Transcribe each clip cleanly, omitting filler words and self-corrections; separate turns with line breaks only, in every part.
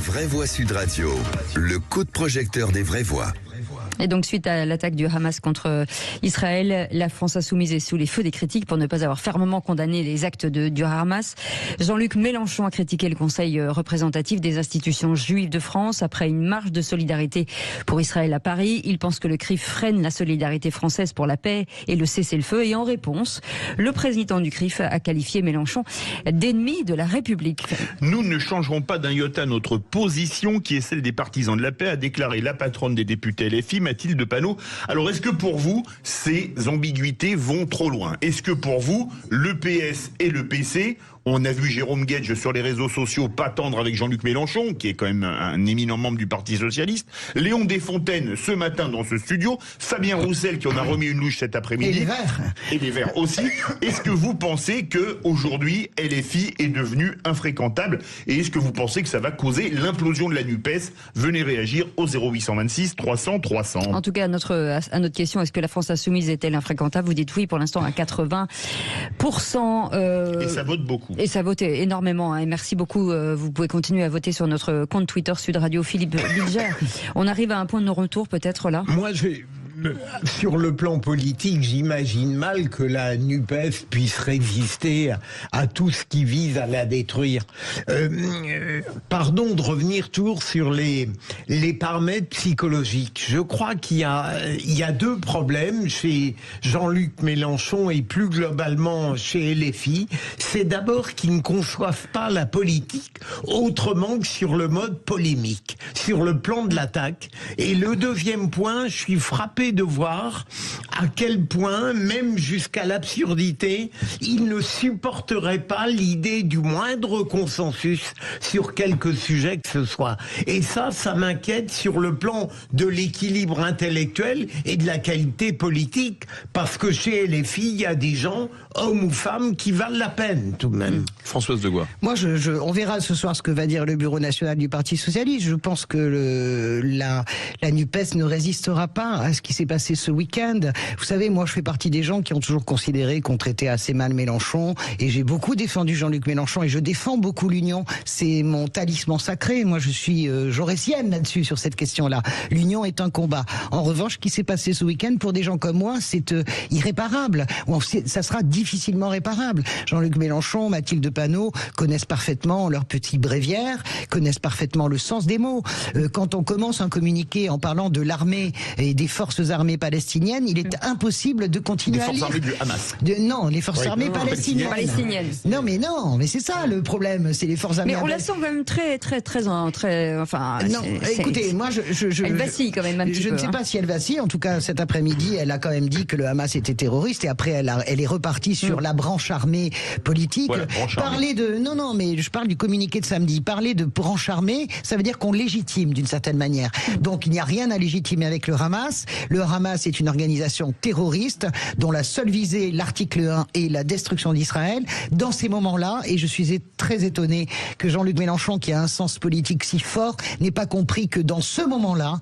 Vraies Voix Sud Radio, le coup de projecteur des vraies voix.
Et donc, suite à l'attaque du Hamas contre Israël, la France insoumise est sous les feux des critiques pour ne pas avoir fermement condamné les actes du Hamas. Jean-Luc Mélenchon a critiqué le Conseil représentatif des institutions juives de France après une marche de solidarité pour Israël à Paris. Il pense que le CRIF freine la solidarité française pour la paix et le cessez-le-feu. Et en réponse, le président du CRIF a qualifié Mélenchon d'ennemi de la République.
Nous ne changerons pas d'un iota notre position qui est celle des partisans de la paix, a déclaré la patronne des députés LFI, Mathilde Panot. Alors, est-ce que pour vous, ces ambiguïtés vont trop loin? Est-ce que pour vous, le PS et le PC, on a vu Jérôme Guedj sur les réseaux sociaux pas tendre avec Jean-Luc Mélenchon, qui est quand même un éminent membre du Parti Socialiste, Léon Desfontaines ce matin dans ce studio, Fabien Roussel qui en a remis une louche cet après-midi.
Et les Verts.
Et les Verts aussi. Est-ce que vous pensez que aujourd'hui LFI est devenu infréquentable? Et est-ce que vous pensez que ça va causer l'implosion de la NUPES? Venez réagir au 0826 300 300.
En tout cas, à notre question, est-ce que la France insoumise est-elle infréquentable? Vous dites oui pour l'instant à 80%.
Et ça vote beaucoup.
Et ça vote énormément. Hein. Et merci beaucoup. Vous pouvez continuer à voter sur notre compte Twitter Sud Radio. Philippe Bilger. On arrive à un point de non-retour peut-être là.
Moi, sur le plan politique, j'imagine mal que la NUPES puisse résister à tout ce qui vise à la détruire. Pardon de revenir toujours sur les paramètres psychologiques. Je crois qu'il y a deux problèmes chez Jean-Luc Mélenchon et plus globalement chez LFI. C'est d'abord qu'ils ne conçoivent pas la politique autrement que sur le mode polémique, sur le plan de l'attaque. Et le deuxième point, je suis frappé de voir à quel point, même jusqu'à l'absurdité, il ne supporterait pas l'idée du moindre consensus sur quelque sujet que ce soit. Et ça m'inquiète sur le plan de l'équilibre intellectuel et de la qualité politique, parce que chez LFI, il y a des gens, hommes ou femmes, qui valent la peine tout de même.
Françoise Degois.
Moi, on verra ce soir ce que va dire le bureau national du Parti socialiste. Je pense que la NUPES ne résistera pas à ce qui s'est passé ce week-end. Vous savez, moi, je fais partie des gens qui ont toujours considéré qu'on traitait assez mal Mélenchon, et j'ai beaucoup défendu Jean-Luc Mélenchon, et je défends beaucoup l'union. C'est mon talisman sacré. Moi, je suis jaurétienne là-dessus, sur cette question-là. L'union est un combat. En revanche, ce qui s'est passé ce week-end, pour des gens comme moi, c'est irréparable. Ça sera difficilement réparable. Jean-Luc Mélenchon, Mathilde Panot connaissent parfaitement leur petit bréviaire, connaissent parfaitement le sens des mots. Quand on commence un communiqué en parlant de l'armée et des forces armées palestiniennes, il est impossible de continuer à lire.
Les forces armées du Hamas.
Non, les forces armées palestiniennes. Non, mais c'est ça le problème, c'est les forces armées.
Mais on la sent quand même très, enfin.
Non, écoutez, moi,
elle vacille quand même un petit peu.
Je ne sais pas si elle vacille. En tout cas, cet après-midi, elle a quand même dit que le Hamas était terroriste, et après, elle est repartie sur la branche armée politique.
Ouais,
mais je parle du communiqué de samedi. Parler de branche armée, ça veut dire qu'on légitime d'une certaine manière. Donc, il n'y a rien à légitimer avec le Hamas. Le Hamas est une organisation terroriste dont la seule visée, l'article 1, est la destruction d'Israël. Dans ces moments-là, et je suis très étonné que Jean-Luc Mélenchon, qui a un sens politique si fort, n'ait pas compris que dans ce moment-là,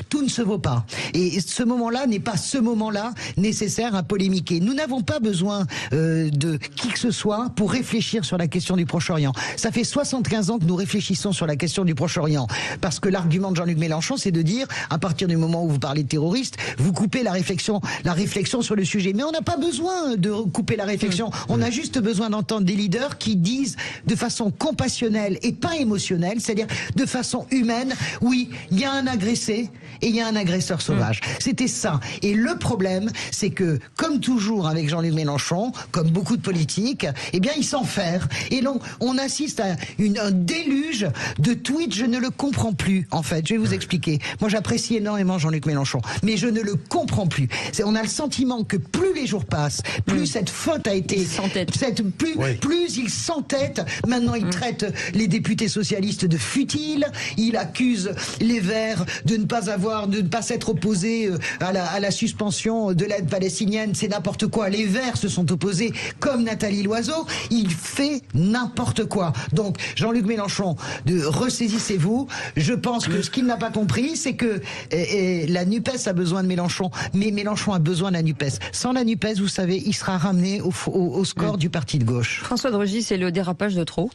tout ne se vaut pas. Et ce moment-là n'est pas ce moment-là nécessaire à polémiquer. Nous n'avons pas besoin de qui que ce soit pour réfléchir sur la question du Proche-Orient. Ça fait 75 ans que nous réfléchissons sur la question du Proche-Orient. Parce que l'argument de Jean-Luc Mélenchon, c'est de dire, à partir du moment où vous parlez de terroristes, vous coupez la réflexion sur le sujet. Mais on n'a pas besoin de couper la réflexion. On a juste besoin d'entendre des leaders qui disent de façon compassionnelle et pas émotionnelle, c'est-à-dire de façon humaine, oui, il y a un agressé et il y a un agresseur sauvage. C'était ça. Et le problème, c'est que, comme toujours avec Jean-Luc Mélenchon, comme beaucoup de politiques, ils s'enferment. Et donc, on assiste à un déluge de tweets. Je ne le comprends plus, en fait. Je vais vous expliquer. Moi, j'apprécie énormément Jean-Luc Mélenchon, mais je ne le comprends plus. On a le sentiment que plus les jours passent, plus cette faute a été...
Il s'entête.
Plus il s'entête. Maintenant, il traite les députés socialistes de futiles. Il accuse les Verts de ne pas s'être opposés à la suspension de l'aide palestinienne. C'est n'importe quoi. Les Verts se sont opposés comme Nathalie Loiseau. Il fait n'importe quoi. Donc, Jean-Luc Mélenchon, ressaisissez-vous. Je pense que ce qu'il n'a pas compris, c'est que la NUPES a besoin de Mélenchon, mais Mélenchon a besoin de la NUPES. Sans la NUPES, vous savez, il sera ramené au score du parti de gauche.
François de Rugy, c'est le dérapage de trop?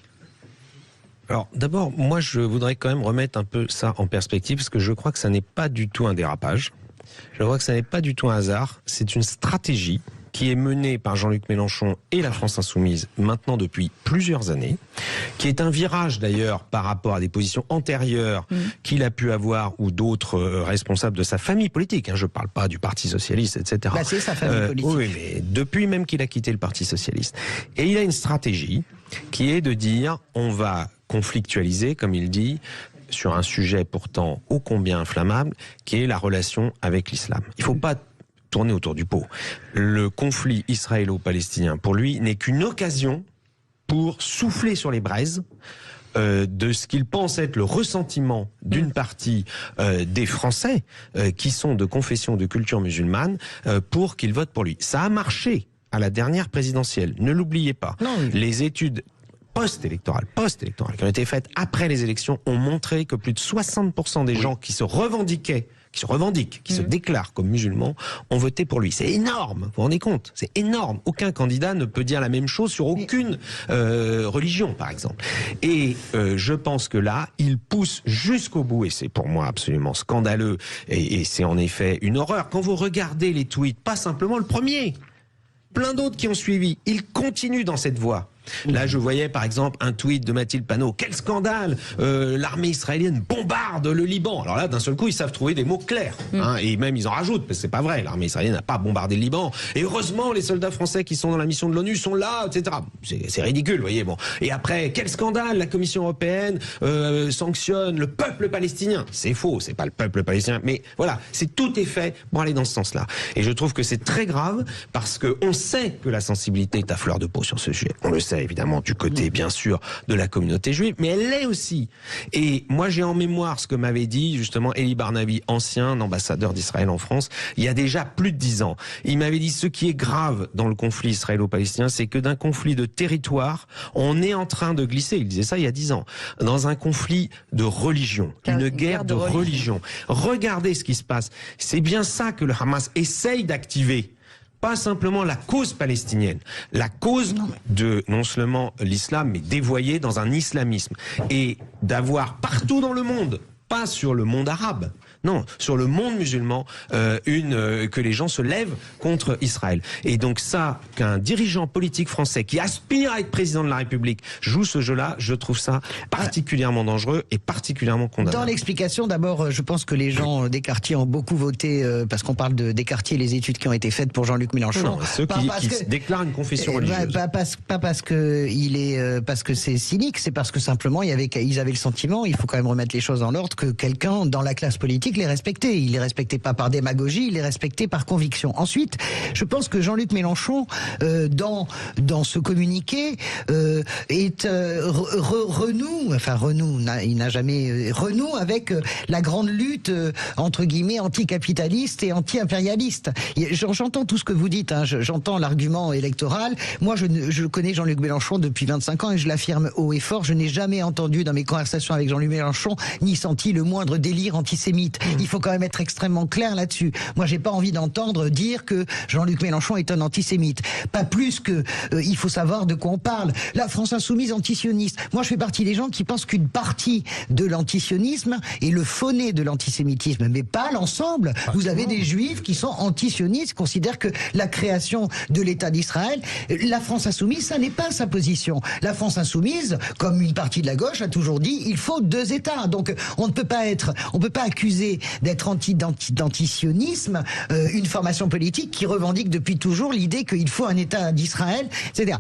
Alors d'abord, moi je voudrais quand même remettre un peu ça en perspective, parce que je crois que ça n'est pas du tout un dérapage. Je crois que ça n'est pas du tout un hasard. C'est une stratégie qui est menée par Jean-Luc Mélenchon et la France Insoumise maintenant depuis plusieurs années, qui est un virage d'ailleurs par rapport à des positions antérieures qu'il a pu avoir ou d'autres responsables de sa famille politique. Je ne parle pas du Parti Socialiste, etc.
Bah, c'est sa famille politique.
Oui, mais depuis même qu'il a quitté le Parti Socialiste. Et il a une stratégie qui est de dire on va conflictualiser, comme il dit, sur un sujet pourtant ô combien inflammable, qui est la relation avec l'islam. Il ne faut pas tourner autour du pot. Le conflit israélo-palestinien, pour lui, n'est qu'une occasion pour souffler sur les braises de ce qu'il pense être le ressentiment d'une partie des Français qui sont de confession de culture musulmane pour qu'ils votent pour lui. Ça a marché à la dernière présidentielle, ne l'oubliez pas.
Non, oui.
Les études post-électorales qui ont été faites après les élections ont montré que plus de 60% des gens qui se revendiquent, qui se déclarent comme musulmans, ont voté pour lui. C'est énorme, vous vous rendez compte? C'est énorme. Aucun candidat ne peut dire la même chose sur aucune religion, par exemple. Et je pense que là, il pousse jusqu'au bout, et c'est pour moi absolument scandaleux, et c'est en effet une horreur. Quand vous regardez les tweets, pas simplement le premier, plein d'autres qui ont suivi, il continue dans cette voie. Là, je voyais par exemple un tweet de Mathilde Panot. Quel scandale! L'armée israélienne bombarde le Liban. Alors là, d'un seul coup, ils savent trouver des mots clairs. Et même, ils en rajoutent, parce que c'est pas vrai. L'armée israélienne n'a pas bombardé le Liban. Et heureusement, les soldats français qui sont dans la mission de l'ONU sont là, etc. C'est ridicule, vous voyez. Bon. Et après, quel scandale! La Commission européenne sanctionne le peuple palestinien. C'est faux, c'est pas le peuple palestinien. Mais voilà, tout est fait pour aller dans ce sens-là. Et je trouve que c'est très grave, parce qu'on sait que la sensibilité est à fleur de peau sur ce sujet. On le sait, évidemment, du côté, bien sûr, de la communauté juive, mais elle l'est aussi. Et moi, j'ai en mémoire ce que m'avait dit, justement, Eli Barnavi, ancien ambassadeur d'Israël en France, il y a déjà plus de 10 ans. Il m'avait dit, ce qui est grave dans le conflit israélo-palestinien, c'est que d'un conflit de territoire, on est en train de glisser, il disait ça il y a 10 ans, dans un conflit de religion, une guerre de religion. Regardez ce qui se passe. C'est bien ça que le Hamas essaye d'activer. Pas simplement la cause palestinienne, la cause de non seulement l'islam, mais dévoyée dans un islamisme. Et d'avoir partout dans le monde, pas sur le monde arabe, non, sur le monde musulman, que les gens se lèvent contre Israël. Et donc ça, qu'un dirigeant politique français qui aspire à être président de la République joue ce jeu-là, je trouve ça particulièrement dangereux et particulièrement condamnable.
Dans l'explication, d'abord, je pense que les gens des quartiers ont beaucoup voté, parce qu'on parle des quartiers, les études qui ont été faites pour Jean-Luc Mélenchon.
Non, ceux qui déclarent une confession religieuse.
Pas parce que parce que c'est cynique, c'est parce que simplement ils avaient le sentiment, il faut quand même remettre les choses en ordre, que quelqu'un dans la classe politique les respectait. Il les respectait pas par démagogie, il les respectait par conviction. Ensuite, je pense que Jean-Luc Mélenchon, dans ce communiqué, renoue avec la grande lutte entre guillemets anticapitaliste et anti-impérialiste. J'entends tout ce que vous dites, j'entends l'argument électoral. Moi, je connais Jean-Luc Mélenchon depuis 25 ans et je l'affirme haut et fort. Je n'ai jamais entendu dans mes conversations avec Jean-Luc Mélenchon ni senti le moindre délire antisémite. Il faut quand même être extrêmement clair là-dessus. Moi, j'ai pas envie d'entendre dire que Jean-Luc Mélenchon est un antisémite. Pas plus que il faut savoir de quoi on parle. La France insoumise antisioniste. Moi, je fais partie des gens qui pensent qu'une partie de l'antisionisme est le fauné de l'antisémitisme, mais pas l'ensemble. Vous avez des juifs qui sont antisionistes, considèrent que la création de l'État d'Israël, la France insoumise, ça n'est pas sa position. La France insoumise, comme une partie de la gauche, a toujours dit il faut 2 États. Donc, on ne peut pas accuser d'être d'antisionisme une formation politique qui revendique depuis toujours l'idée qu'il faut un État d'Israël, etc.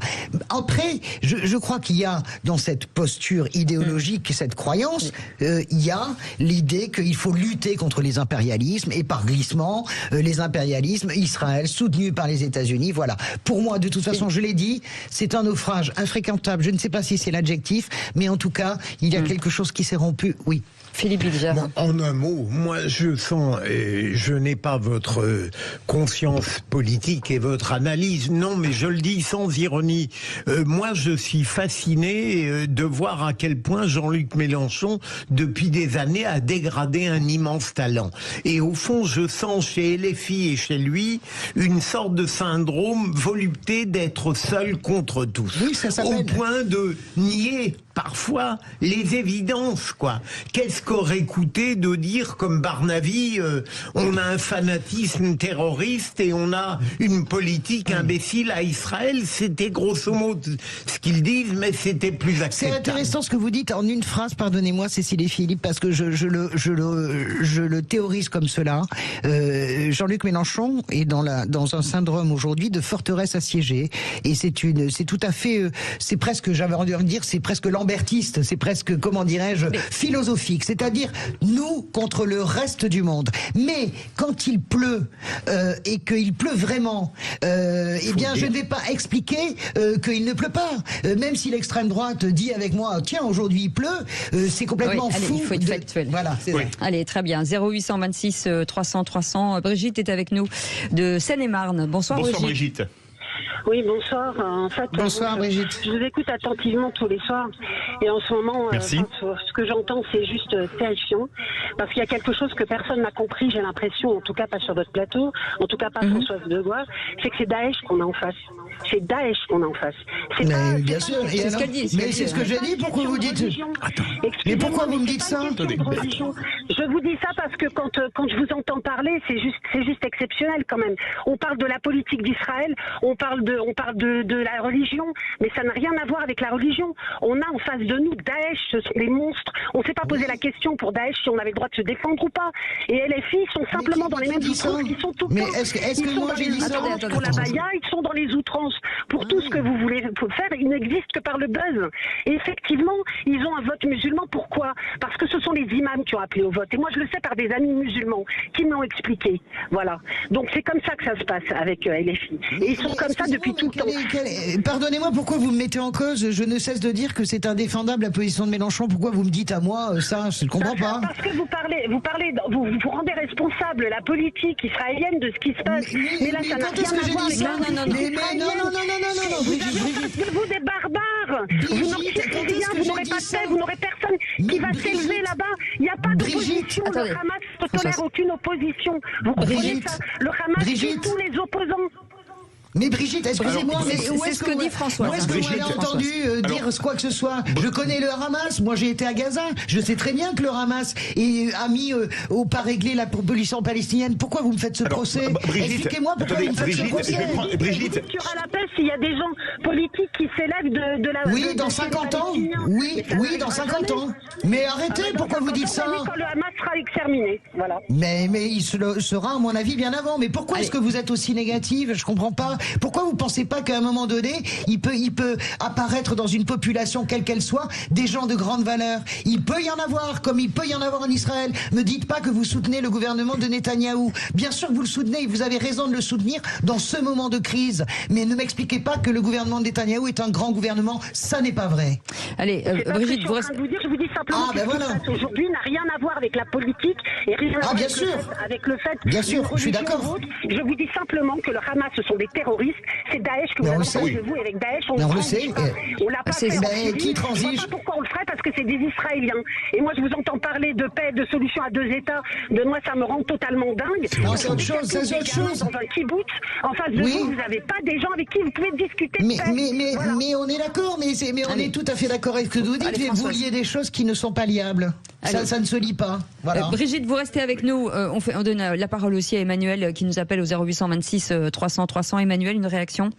Après, je crois qu'il y a dans cette posture idéologique, cette croyance, il y a l'idée qu'il faut lutter contre les impérialismes et par glissement, les impérialismes, Israël soutenu par les États-Unis, voilà. Pour moi, de toute façon, je l'ai dit, c'est un naufrage infréquentable. Je ne sais pas si c'est l'adjectif, mais en tout cas, il y a quelque chose qui s'est rompu. Oui.
Philippe Bilger.
Bon, en un mot, moi je sens, je n'ai pas votre conscience politique et votre analyse, non, mais je le dis sans ironie. Moi je suis fasciné de voir à quel point Jean-Luc Mélenchon, depuis des années, a dégradé un immense talent. Et au fond, je sens chez LFI et chez lui une sorte de syndrome volupté d'être seul contre tous.
Oui, ça s'appelle.
Au point de nier parfois les évidences, quoi. Qu'est-ce qu'aurait coûté de dire comme Barnaby, on a un fanatisme terroriste et on a une politique imbécile à Israël? C'était grosso modo ce qu'ils disent, mais c'était plus acceptable.
C'est intéressant ce que vous dites en une phrase, pardonnez-moi Cécile et Philippe, parce que je le théorise comme cela. Jean-Luc Mélenchon est dans un syndrome aujourd'hui de forteresse assiégée, et c'est tout à fait, c'est presque, j'avais envie de dire, c'est presque lambertiste, c'est presque, comment dirais-je, philosophique, c'est-à-dire nous contre le reste du monde. Mais quand il pleut et qu'il pleut vraiment, eh bien je ne vais pas expliquer qu'il ne pleut pas, même si l'extrême droite dit avec moi tiens aujourd'hui il pleut, c'est complètement fou.
Il faut être factuel.
Voilà, c'est ça.
Allez, très bien. 0826 300 300. Brigitte est avec nous de Seine-et-Marne. Bonsoir Brigitte.
Oui, bonsoir. En fait,
bonsoir Brigitte.
Je vous écoute attentivement tous les soirs. Et en ce moment, ce que j'entends, c'est juste terrifiant. Parce qu'il y a quelque chose que personne n'a compris, j'ai l'impression, en tout cas pas sur votre plateau, en tout cas pas Françoise Degois, c'est que c'est Daesh qu'on a en face. C'est Daesh qu'on a en face.
Bien sûr.
C'est ce qu'elle dit.
Mais c'est ce que j'ai dit. Pourquoi vous dites... Mais pourquoi vous me dites ça?
Je vous dis ça parce que quand je vous entends parler, c'est juste exceptionnel quand même. On parle de la politique d'Israël, on parle de la religion, mais ça n'a rien à voir avec la religion. On a en face de nous Daesh, ce sont des monstres. On ne s'est pas posé la question pour Daesh si on avait le droit de se défendre ou pas. Et LFI sont simplement dans les mêmes outrances. Ils sont tout le temps.
Mais est-ce que moi j'ai dit ça?
Pour la Baïa, ils sont dans les outrances. Pour tout ce que vous voulez faire, ils n'existent que par le buzz. Et effectivement, ils ont un vote musulman. Pourquoi? Parce que ce sont les imams qui ont appelé au vote. Et moi, je le sais par des amis musulmans qui m'ont expliqué. Voilà. Donc c'est comme ça que ça se passe avec LFI. Et ils sont comme ça depuis tout le temps.
Pardonnez-moi, pourquoi vous me mettez en cause? Je ne cesse de dire que c'est indéfendable la position de Mélenchon. Pourquoi vous me dites à moi ça? Je ne comprends pas.
Parce que vous rendez responsable la politique israélienne de ce qui se passe. Mais là, ça n'a rien à voir avec la politique israélienne.
Non, Brigitte.
Vous des barbares. Vous n'aurez rien, vous n'aurez pas de paix, vous n'aurez personne qui va s'élever là-bas. Il n'y a pas d'opposition. Le Hamas ne tolère aucune opposition. Vous comprenez ça? Le Hamas tue tous les opposants.
Mais Brigitte, excusez-moi, mais
c'est ce que dit François.
Où est-ce que vous avez entendu dire quoi que ce soit? Je connais le Hamas, moi j'ai été à Gaza, je sais très bien que le Hamas a mis au pas réglé la population palestinienne. Pourquoi vous me faites ce procès? Expliquez-moi pourquoi vous me faites ce procès.
Brigitte, tu auras la paix s'il y a des gens politiques qui s'élèvent de la...
Oui, dans 50 ans. Oui, dans 50 ans. Mais arrêtez, pourquoi vous dites ça?
Quand le Hamas sera exterminé, voilà.
Mais il sera, à mon avis, bien avant. Mais pourquoi est-ce que vous êtes aussi négative? Je comprends pas. Pourquoi vous pensez pas qu'à un moment donné, il peut apparaître dans une population quelle qu'elle soit des gens de grande valeur? Il peut y en avoir, comme il peut y en avoir en Israël. Ne dites pas que vous soutenez le gouvernement de Netanyahou. Bien sûr que vous le soutenez, vous avez raison de le soutenir dans ce moment de crise. Mais ne m'expliquez pas que le gouvernement de Netanyahou est un grand gouvernement. Ça n'est pas vrai.
Allez, Brigitte, vous restez...
Je vous dis simplement que ce qui se passe aujourd'hui n'a rien à voir avec la politique et rien à voir avec le fait
bien sûr, je suis d'accord.
Je vous dis simplement que le Hamas, ce sont des terroristes. C'est Daesh que vous avez en face de vous. Et avec Daesh, on le sait. On l'a pas fait.
Qui transige?
Je sais pas pourquoi on le ferait, parce que c'est des Israéliens. Et moi, je vous entends parler de paix, de solution à deux États. De moi, ça me rend totalement dingue.
Non, c'est autre chose. C'est autre chose.
Dans un kibbutz, en face de vous, vous n'avez pas des gens avec qui vous pouvez discuter.
Mais on est d'accord. Mais on est tout à fait d'accord avec ce que vous dites. Mais vous liez des choses qui ne sont pas liables. Ça ne se lie pas. Voilà.
Brigitte, vous restez avec nous. On donne la parole aussi à Emmanuel qui nous appelle au 0826 300 300. Emmanuel, une réaction?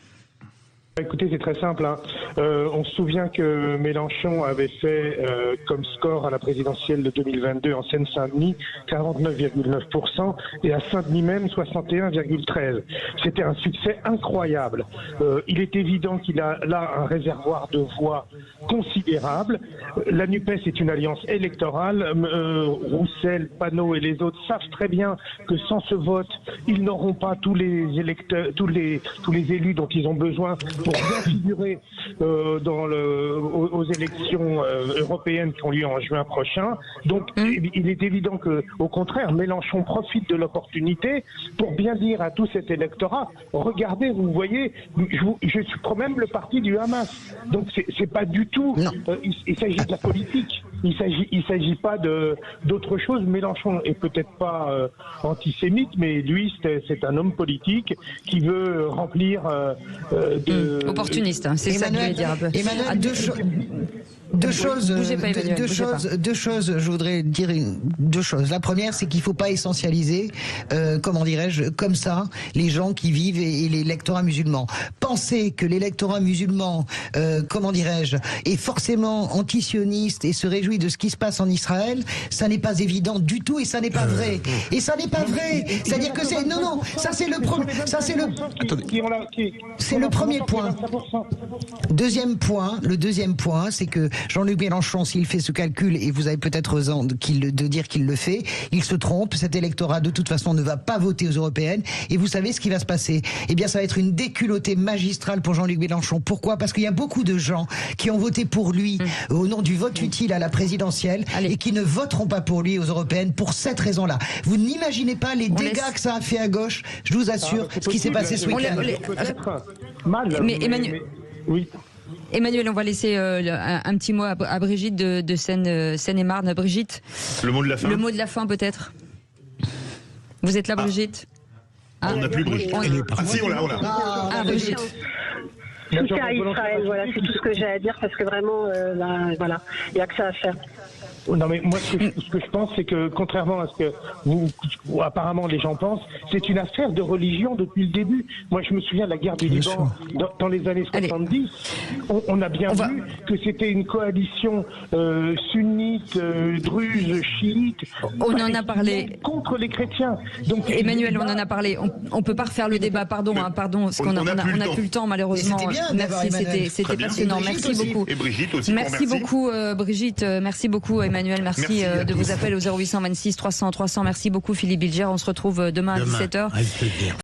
Écoutez, c'est très simple. On se souvient que Mélenchon avait fait comme score à la présidentielle de 2022 en Seine-Saint-Denis 49,9% et à Saint-Denis même 61,13%. C'était un succès incroyable. Il est évident qu'il a là un réservoir de voix considérable. La NUPES est une alliance électorale. Roussel, Panot et les autres savent très bien que sans ce vote, ils n'auront pas tous les électeurs, tous les élus dont ils ont besoin pour bien figurer aux élections européennes qui ont lieu en juin prochain. Donc, il est évident que, au contraire, Mélenchon profite de l'opportunité pour bien dire à tout cet électorat, regardez, vous voyez, je prends même le parti du Hamas. Donc, c'est pas du tout. Il s'agit de la politique. Il s'agit pas d'autre chose. Mélenchon est peut-être pas antisémite, mais lui, c'est un homme politique qui veut remplir
opportuniste, hein, c'est ça que je voulais dire un peu.
Emmanuel, Deux choses,
Bougez pas, Emmanuel,
deux choses, je voudrais dire deux choses. La première, c'est qu'il ne faut pas essentialiser, comment dirais-je, comme ça, les gens qui vivent et l'électorat musulman. Penser que l'électorat musulman, comment dirais-je, est forcément antisioniste et se réjouit de ce qui se passe en Israël, ça n'est pas évident du tout et ça n'est pas vrai. Et ça n'est pas vrai. C'est-à-dire que c'est, non, ça c'est le premier, c'est le premier point. Le deuxième point, c'est que Jean-Luc Mélenchon, s'il fait ce calcul, et vous avez peut-être raison de dire qu'il le fait, il se trompe. Cet électorat, de toute façon, ne va pas voter aux européennes. Et vous savez ce qui va se passer? Eh bien, ça va être une déculottée magistrale pour Jean-Luc Mélenchon. Pourquoi? Parce qu'il y a beaucoup de gens qui ont voté pour lui au nom du vote utile à la présidentielle et qui ne voteront pas pour lui aux européennes pour cette raison-là. Vous n'imaginez pas les dégâts que ça a fait à gauche. Je vous assure, ce qui s'est passé ce week-end.
Mais Emmanuel...
Oui.
Emmanuel, on va laisser un petit mot à Brigitte de Seine-et-Marne. Brigitte,
le mot de la fin.
Le mot de la fin peut-être. Vous êtes là, Brigitte?
On n'a plus Brigitte. Si, on l'a.
Brigitte.
Soutien à Israël, voilà, c'est tout ce que j'ai à dire parce que vraiment, voilà, il n'y a que ça à faire.
Non mais moi ce que je pense c'est que contrairement à ce que ou apparemment les gens pensent, c'est une affaire de religion depuis le début. Moi je me souviens de la guerre du Liban dans les années 70. On a bien vu que c'était une coalition sunnite, druze, chiite.
On en a parlé
contre les chrétiens. Donc
Emmanuel, on en a parlé. On peut pas refaire le débat. Pardon, parce qu'on a plus le temps malheureusement.
Merci,
c'était passionnant. Merci beaucoup.
Et Brigitte aussi.
Merci beaucoup Brigitte. Merci beaucoup Emmanuel. Merci de vos appels au 0826 300 300. Merci beaucoup Philippe Bilger. On se retrouve demain à 17h.